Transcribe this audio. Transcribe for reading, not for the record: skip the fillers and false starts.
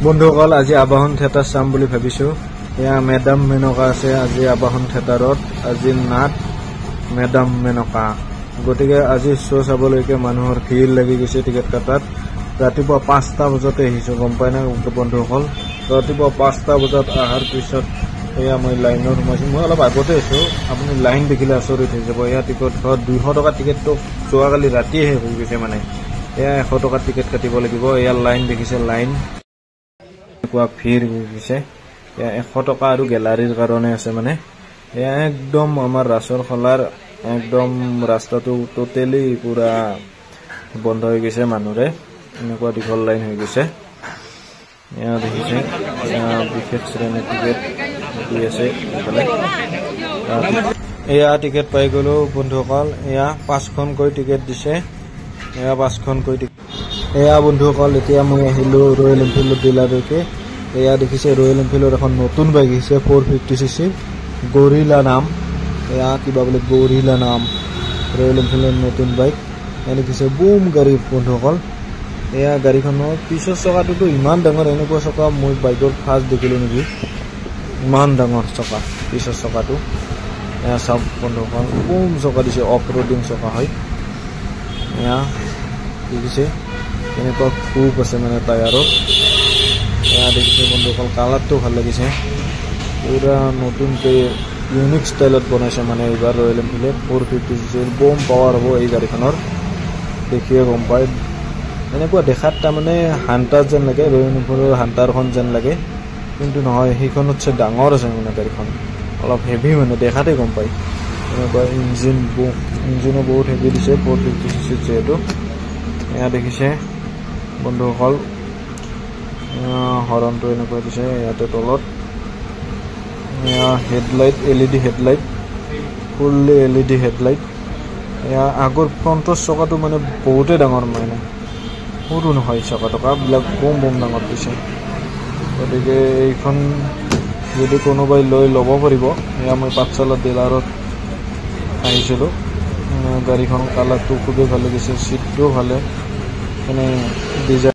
বন্ধুসকল আজি আবাহন থিয়েটাৰ চাম বুলি ভাবিছো। এয়া মেডাম মেনকা আছে আজি আবাহন থিয়েটাৰত। আজি নাট মেডাম মেনকা। গতিকে আজি শ্ব' চাবলৈকে মানুহৰ ভিৰ লাগি গৈছে টিকেট কাটাত। ৰাতিপুৱা 5টা বজাতে আহিছো, গম পাই না বন্ধুসকল। ৰাতিপুৱা 5টা বজাত অহাৰ পিছত এয়া মই লাইনত সোমাইছো। মই অলপ আগতে আছো, আপুনি লাইন দেখিলে আচৰিত হৈ যাব। এয়া টিকট 200 টকা টিকেটটো যোৱাকালি ৰাতিয়ে শেষ হৈ গৈছে। মানে এয়া 100 টকা টিকেট কাটিব লাগিব। এয়া লাইন দেখিছে, লাইন ভিৰ গৈছে। 100 টকা আৰু গেলাৰীৰ কাৰণে আছে। মানে এয়া একদম আমাৰ ৰাসৰ খলাৰ একদম ৰাস্তাটো টোটেলি পুৰা বন্ধ হৈ গৈছে মানুহৰে। এনেকুৱা দীঘল লাইন হৈ গৈছে। এয়া দেখিছে, বিশেষ শ্ৰেণীৰ টিকেট দি আছে। এয়া টিকেট পাই গলো বন্ধুসকল। এয়া 5খনকৈ টিকেট দিছে। এয়া 5খনকৈ টিকেট। এয়া বন্ধুসকল এতিয়া মই আহিলো ৰয়েল এনফিল্ড ডিলাৰলৈকে। এয়া দেখিছে ৰয়েল এনফিল্ডৰ এখন নতুন বাইক আহিছে 450cc গৰিলা নাম। এয়া কিবা বোলে গৰিলা নাম, ৰয়েল এনফিল্ডৰ নতুন বাইক। এয়া দেখিছে বুম গাড়ী বন্ধুসকল। এয়া গাড়ীখনৰ পিছৰ চকাটোতো ইমান ডাঙৰ, এনেকুৱা চকা মই বাইকৰ ফাৰ্ষ্ট দেখিলো নেকি। ইমান ডাঙৰ চকা পিছৰ চকাটো। এয়া চাওক বন্ধুসকল, বুম চকা দিছে, অফ ৰোডিং চকা হয়। এয়া দেখিছে এনেকুৱা খুব আছে মানে টায়াৰত। এয়া দেখিছে বন্ধুসকল, কালাৰটো ভাল লাগিছে। পুৰা নতুনকৈ ইউনিক ষ্টাইলত বনাইছে মানে এইবাৰ ৰয়েল এনফিল্ডে 450cc বম পাৱাৰ হ'ব এই গাড়ীখনৰ। দেখিয়ে গম পায়। এনেকুৱা দেখাত তাৰমানে হান্টাৰ যেন লাগে, ৰয়েল এনফিল্ডৰ হান্টাৰখন যেন লাগে, কিন্তু নহয়, সেইখনতছে ডাঙৰ আছে মানে গাড়ীখন। অলপ হেভি মানে দেখাতে গম পায়। এনেকুৱা ইঞ্জিনো বহুত হেভি দিছে 450cc যিহেতু। এয়া দেখিছে বন্ধুসকল, হৰণটো এনেকুৱা দিছে ইয়াতে তলত। এয়া headlight, LED headlight, fully LED headlight. এয়া আগৰ ফ্ৰণ্টৰ চকাটো মানে বহুতেই ডাঙৰ, মানে সৰু নহয়। চকা টকাবিলাক বম বম ডাঙৰ দিছে। গতিকে এইখন যদি কোনোবাই ল'ব পাৰিব। এয়া মই পাঠশালা ডিলাৰত আহিছিলোঁ। গাড়ীখন কালাৰটো খুবেই ভাল লাগিছে, চিটটোও ভালে, মানে ডিজাইন